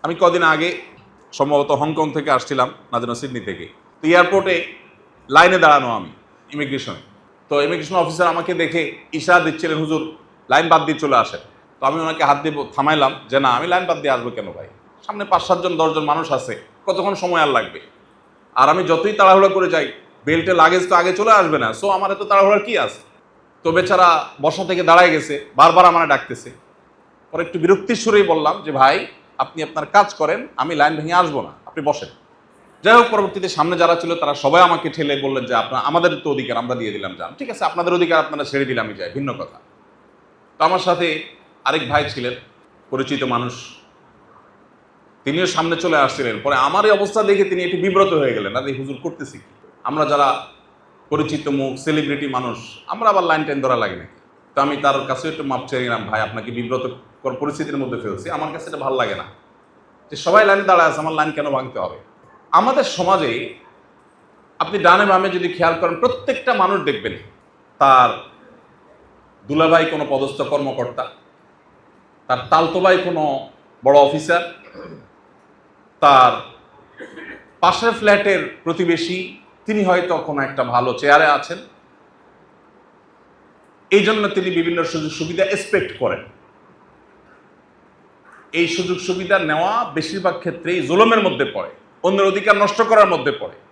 আমি কদিন আগে সম্ভবত হংকং থেকে আসছিলাম, না যেন সিডনি থেকে। তো এয়ারপোর্টে লাইনে দাঁড়ানো আমি ইমিগ্রেশনে। তো ইমিগ্রেশন অফিসার আমাকে দেখে ইশারা দিচ্ছিলেন, হুজুর লাইন বাদ দিয়ে চলে আসেন। তো আমি ওনাকে হাত দিয়ে থামাইলাম যে না, আমি লাইন বাদ দিয়ে আসবো কেন ভাই, সামনে 5-7 জন 10 জন মানুষ আছে, কতক্ষণ সময় আর লাগবে। আর আমি যতই তাড়াহুড়া করে যাই, বেল্টে লাগেজ তো আগে চলে আসবে না, সো আমার এত তাড়াহুড়ার কি আছে। তো বেচারা বসা থেকে দাঁড়ায় গেছে, বারবার আমার ডাকতেছে। পরে একটু বিরক্তির সুরেই বললাম যে ভাই, আপনি আপনার কাজ করেন, আমি লাইন ভেঙে আসবো না, আপনি বসেন। যাই হোক, পরবর্তীতে সামনে যারা ছিল তারা সবাই আমাকে ঠেলে বললেন যে আমাদের তো অধিকার, আমরা দিয়ে দিলাম, যান, ঠিক আছে, আপনাদের অধিকার আপনারা ছেড়ে দিলে আমি যাই, ভিন্ন কথা। তো আমার সাথে আরেক ভাই ছিলেন, পরিচিত মানুষ, তিনিও সামনে চলে আসছিলেন। পরে আমার এই অবস্থা দেখে তিনি একটু বিব্রত হয়ে গেলেন, আরে হুজুর করতেছি কি? আমরা যারা পরিচিত মুখ, সেলিব্রিটি মানুষ, আমরা আবার লাইন টাইন ধরা লাগে নাকি? তো আমি তার কাছে একটু মাপ চেয়ে নিলাম, ভাই আপনাকে বিব্রত পরিস্থিতির মধ্যে ফেলছি, আমার কাছে এটা ভালো লাগে না যে সবাই লাইনে দাঁড়ায় আছে, আমার লাইন কেন ভাঙতে হবে। আমাদের সমাজে আপনি ডানে বামে যদি খেয়াল করেন, প্রত্যেকটা মানুষ দেখবেন তার দুলাভাই কোনো পদস্থ কর্মকর্তা, তার তালতো ভাই কোনো বড় অফিসার, তার পাশের ফ্ল্যাটের প্রতিবেশী, তিনি হয়তো কোনো একটা ভালো চেয়ারে আছেন, এই জন্য তিনি বিভিন্ন সুযোগ সুবিধা এক্সপেক্ট করেন। এই সুযোগ সুবিধা নেওয়া বেশিরভাগ ক্ষেত্রেই জুলুমের মধ্যে পড়ে, অন্যের অধিকার নষ্ট করার মধ্যে পড়ে।